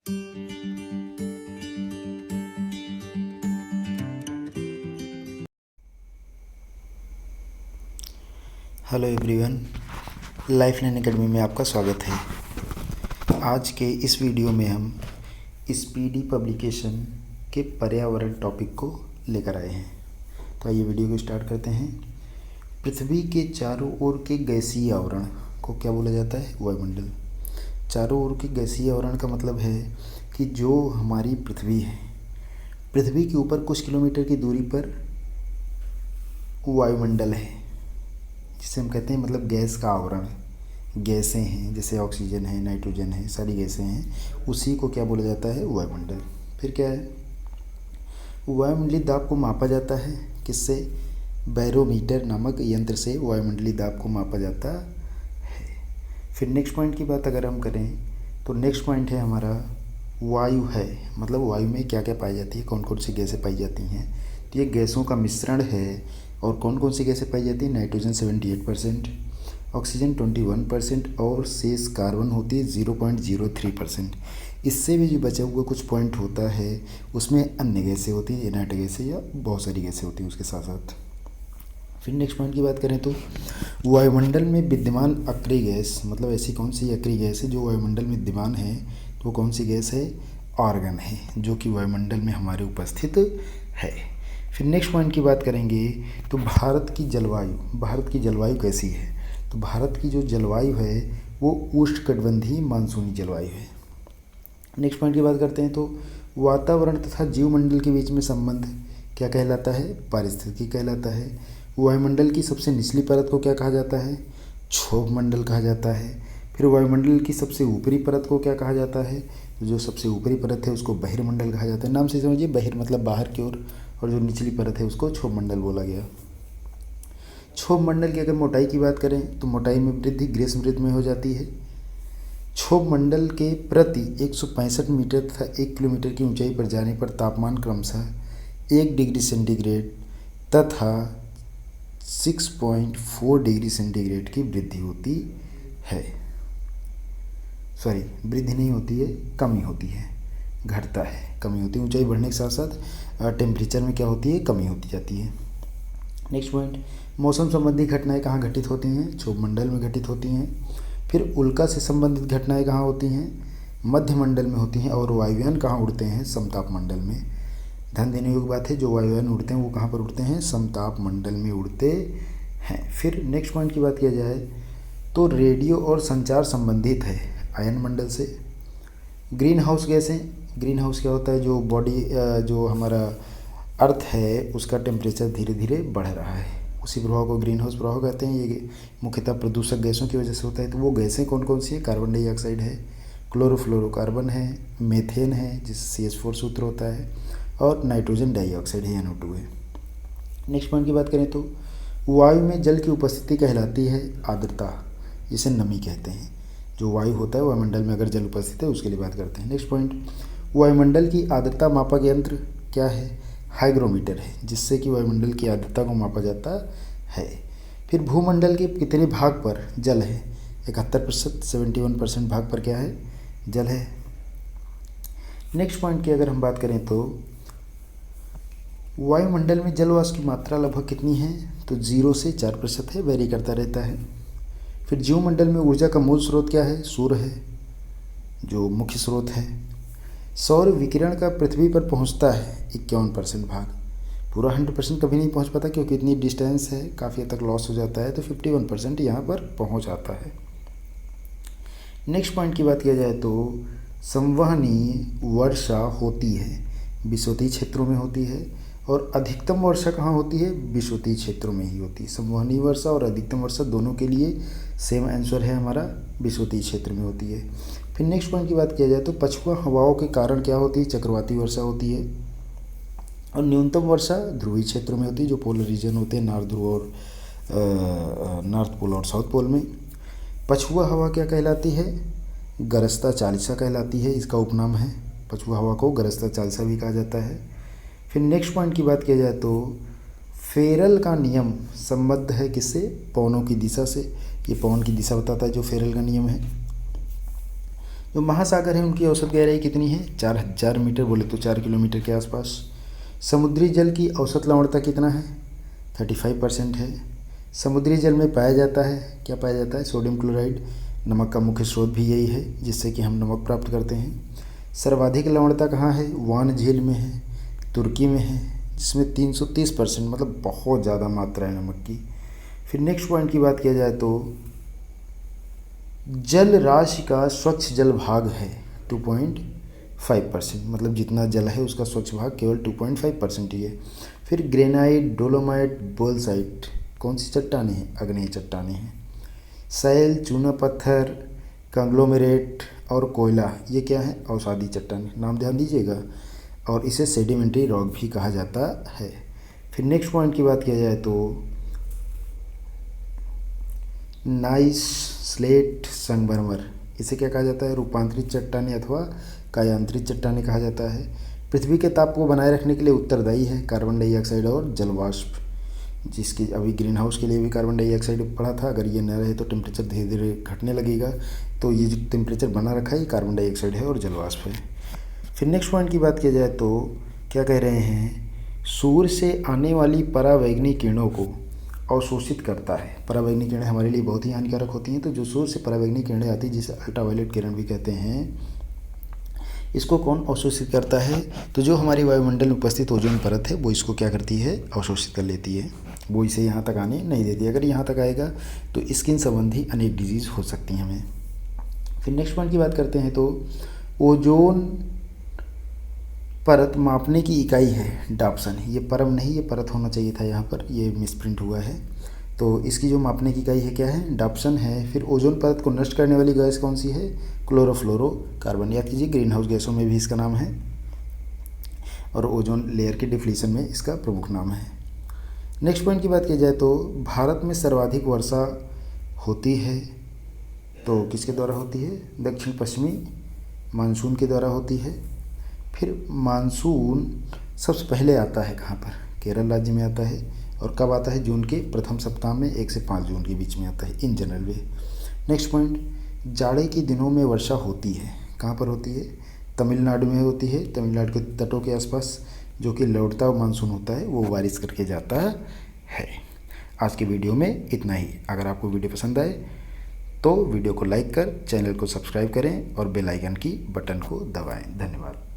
Hello everyone, life line academy में आपका स्वागत है। आज के इस वीडियो में हम स्पीडी पब्लिकेशन के पर्यावरण टॉपिक को लेकर आए हैं। तो आइए वीडियो को स्टार्ट करते हैं। पृथ्वी के चारों ओर के गैसीय आवरण को क्या बोला जाता है? वायुमंडल। चारों ओर के गैसीय आवरण का मतलब है कि जो हमारी पृथ्वी है, पृथ्वी के ऊपर कुछ किलोमीटर की दूरी पर वायुमंडल है, जिसे हम कहते हैं मतलब गैस का आवरण। गैसें हैं, जैसे ऑक्सीजन है, नाइट्रोजन है, सारी गैसें हैं, उसी को क्या बोला जाता है? वायुमंडल। फिर क्या है? वायुमंडलीय दाब को मापा जाता है किससे? बैरोमीटर नामक यंत्र से वायुमंडलीय दाब को मापा जाता है। फिर नेक्स्ट पॉइंट की बात अगर हम करें तो नेक्स्ट पॉइंट है हमारा वायु है, मतलब वायु में क्या क्या पाई जाती है, कौन कौन सी गैसें पाई जाती हैं। तो ये गैसों का मिश्रण है। और कौन कौन सी गैसें पाई जाती है? नाइट्रोजन 78%, ऑक्सीजन 21% और शेष कार्बन होती है 0.03%। इससे भी जो बचा हुआ कुछ पॉइंट होता है उसमें अन्य गैसें होती हैं, इनर्ट गैसें या बहुत सारी गैसें होती हैं उसके साथ साथ। फिर नेक्स्ट पॉइंट की बात करें तो वायुमंडल में विद्यमान अक्रिय गैस, मतलब ऐसी कौन सी अक्रिय गैस है जो वायुमंडल में विद्यमान है? तो वो कौन सी गैस है? आर्गन है, जो कि वायुमंडल में हमारे उपस्थित है। फिर नेक्स्ट पॉइंट की बात करेंगे तो भारत की जलवायु कैसी है? तो भारत की जो जलवायु है वो उष्णकटिबंधीय मानसूनी जलवायु है। नेक्स्ट पॉइंट की बात करते हैं तो वातावरण तथा जीवमंडल के बीच में संबंध क्या कहलाता है? पारिस्थितिकी कहलाता है। वायुमंडल की सबसे निचली परत को क्या कहा जाता है? क्षोभ मंडल कहा जाता है। फिर वायुमंडल की सबसे ऊपरी परत को क्या कहा जाता है? तो जो सबसे ऊपरी परत है उसको बहिर्मंडल कहा जाता है। नाम से समझिए, बहिर मतलब बाहर की ओर, और जो निचली परत है उसको क्षोभ मंडल बोला गया। क्षोभ मंडल की अगर मोटाई की बात करें तो मोटाई में वृद्धि ग्रीष्म ऋतु में हो जाती है। क्षोभ मंडल के प्रति 165 मीटर तथा 1 किलोमीटर की ऊंचाई पर जाने पर तापमान क्रमशः 1 डिग्री सेंटीग्रेड तथा 6.4 डिग्री सेंटीग्रेड की वृद्धि होती है। वृद्धि नहीं होती है, कमी होती है, घटता है, कमी होती है। ऊंचाई बढ़ने के साथ साथ टेम्परेचर में क्या होती है? कमी होती जाती है। नेक्स्ट पॉइंट, मौसम संबंधी घटनाएं कहाँ घटित होती हैं? क्षोभ मंडल में घटित होती हैं। फिर उल्का से संबंधित घटनाएं कहाँ होती हैं? मध्य मंडल में होती हैं। और वायुयान कहाँ उड़ते हैं? समताप मंडल में। ध्यान देने योग्य बात है, जो वायुयान उड़ते हैं वो कहाँ पर उड़ते हैं? समताप मंडल में उड़ते हैं। फिर नेक्स्ट पॉइंट की बात किया जाए तो रेडियो और संचार संबंधित है आयन मंडल से। ग्रीन हाउस गैसें, ग्रीन हाउस क्या होता है? जो हमारा अर्थ है उसका टेम्परेचर धीरे धीरे बढ़ रहा है, उसी प्रभाव को ग्रीन हाउस प्रभाव कहते हैं। ये मुख्यतः प्रदूषक गैसों की वजह से होता है। तो वो गैसें कौन कौन सी है? कार्बन डाइऑक्साइड है, क्लोरोफ्लोरोकार्बन है, मीथेन है जिससे CH4 सूत्र होता है, और नाइट्रोजन डाइऑक्साइड है, NO2 है। नेक्स्ट पॉइंट की बात करें तो वायु में जल की उपस्थिति कहलाती है आर्द्रता, जिसे नमी कहते हैं। जो वायु होता है वायुमंडल में अगर जल उपस्थित है उसके लिए बात करते हैं। नेक्स्ट पॉइंट, वायुमंडल की आर्द्रता मापक यंत्र क्या है? हाइग्रोमीटर है, जिससे कि वायुमंडल की आर्द्रता को मापा जाता है। फिर भूमंडल के कितने भाग पर जल है? 71%, 71% भाग पर क्या है? जल है। नेक्स्ट पॉइंट की अगर हम बात करें तो वायुमंडल में जल वाष्प की मात्रा लगभग कितनी है? तो 0 से 4% है, वेरी करता रहता है। फिर जीवमंडल में ऊर्जा का मूल स्रोत क्या है? सूर्य है, जो मुख्य स्रोत है। सौर विकिरण का पृथ्वी पर पहुंचता है 51% भाग, पूरा 100% कभी नहीं पहुंच पाता क्योंकि इतनी डिस्टेंस है, काफ़ी हद तक लॉस हो जाता है। तो 51% यहाँ पर पहुंच आता है। नेक्स्ट पॉइंट की बात किया जाए तो संवहनीय वर्षा होती है, विषुवतीय क्षेत्रों में होती है। और अधिकतम वर्षा कहाँ होती है? विषुवतीय क्षेत्रों में ही होती है। संवहनीय वर्षा और अधिकतम वर्षा दोनों के लिए सेम आंसर है हमारा, विषुवतीय क्षेत्र में होती है। फिर नेक्स्ट पॉइंट की बात किया जाए तो पछुआ हवाओं के कारण क्या होती है? चक्रवाती वर्षा होती है। और न्यूनतम वर्षा ध्रुवीय क्षेत्रों में होती है, जो पोलर रीजन होते हैं, नॉर्थ ध्रुव और नॉर्थ पोल और साउथ पोल में। पछुआ हवा क्या कहलाती है? गरजता चालिसा कहलाती है, इसका उपनाम है। पछुआ हवा को गरजता चालिसा भी कहा जाता है। फिर नेक्स्ट पॉइंट की बात किया जाए तो फेरल का नियम संबद्ध है किससे? पवनों की दिशा से। ये पवन की दिशा बताता है जो फेरल का नियम है। जो महासागर है उनकी औसत गहराई कितनी है? 4000 मीटर, बोले तो 4 किलोमीटर के आसपास। समुद्री जल की औसत लवणता कितना है? 35% है। समुद्री जल में पाया जाता है, क्या पाया जाता है? Sodium chloride. नमक का मुख्य स्रोत भी यही है जिससे कि हम नमक प्राप्त करते हैं। सर्वाधिक लवणता कहाँ है? वान झील में है, तुर्की में है, जिसमें 330%, मतलब बहुत ज़्यादा मात्रा है नमक की। फिर नेक्स्ट पॉइंट की बात किया जाए तो जल राशि का स्वच्छ जल भाग है 2.5%, मतलब जितना जल है उसका स्वच्छ भाग केवल 2.5% ही है। फिर ग्रेनाइट, डोलोमाइट, बोल्साइट कौन सी चट्टानें हैं? आग्नेय चट्टानें हैं। सैल, चूना पत्थर, कंग्लोमेरेट और कोयला ये क्या है? अवसादी चट्टान, नाम ध्यान दीजिएगा। और इसे सेडिमेंट्री रॉक भी कहा जाता है। फिर नेक्स्ट पॉइंट की बात किया जाए तो नाइस, स्लेट, संगमरमर इसे क्या कहा जाता है? रूपांतरित चट्टानें अथवा कायांतरित चट्टानें कहा जाता है। पृथ्वी के ताप को बनाए रखने के लिए उत्तरदायी है कार्बन डाइऑक्साइड और जलवाष्प, जिसकी अभी ग्रीन हाउस के लिए भी कार्बन डाइऑक्साइड पड़ा था। अगर ये न रहे तो टेम्परेचर धीरे धीरे घटने लगेगा। तो ये जो टेम्परेचर बना रखा है ये कार्बन डाइऑक्साइड है और जलवाष्प है। फिर नेक्स्ट पॉइंट की बात किया जाए तो क्या कह रहे हैं? सूर्य से आने वाली परावैंगनी किरणों को अवशोषित करता है। परावैंगनी किरणें हमारे लिए बहुत ही हानिकारक होती हैं, तो जो सूर्य से परावैंगनी किरणें आती हैं जिसे अल्ट्रावायलेट किरण भी कहते हैं, इसको कौन अवशोषित करता है? तो जो हमारी वायुमंडल में उपस्थित ओजोन परत है वो इसको क्या करती है? अवशोषित कर लेती है। वो इसे यहाँ तक आने नहीं देती। अगर यहाँ तक आएगा तो स्किन संबंधी अनेक डिजीज़ हो सकती हैं हमें। फिर नेक्स्ट पॉइंट की बात करते हैं तो ओजोन परत मापने की इकाई है डाप्सन। ये परम नहीं, ये परत होना चाहिए था यहाँ पर, ये मिसप्रिंट हुआ है। तो इसकी जो मापने की इकाई है क्या है? डाप्सन है। फिर ओजोन परत को नष्ट करने वाली गैस कौन सी है? क्लोरोफ्लोरोकार्बन। याद कीजिए ग्रीन हाउस गैसों में भी इसका नाम है और ओजोन लेयर के डिफ्लीशन में इसका प्रमुख नाम है। नेक्स्ट पॉइंट की बात की जाए तो भारत में सर्वाधिक वर्षा होती है तो किसके द्वारा होती है? दक्षिण पश्चिमी मानसून के द्वारा होती है। फिर मानसून सबसे पहले आता है कहाँ पर? केरल राज्य में आता है। और कब आता है? जून के प्रथम सप्ताह में, 1 से 5 जून के बीच में आता है in general way. Next point, जाड़े के दिनों में वर्षा होती है, कहाँ पर होती है? तमिलनाडु में होती है। तमिलनाडु के तटों के आसपास जो कि लौटता मानसून होता है वो बारिश करके जाता है। आज की वीडियो में इतना ही। अगर आपको वीडियो पसंद आए तो वीडियो को लाइक कर चैनल को सब्सक्राइब करें और बेल आइकन की बटन को दबाएं। धन्यवाद।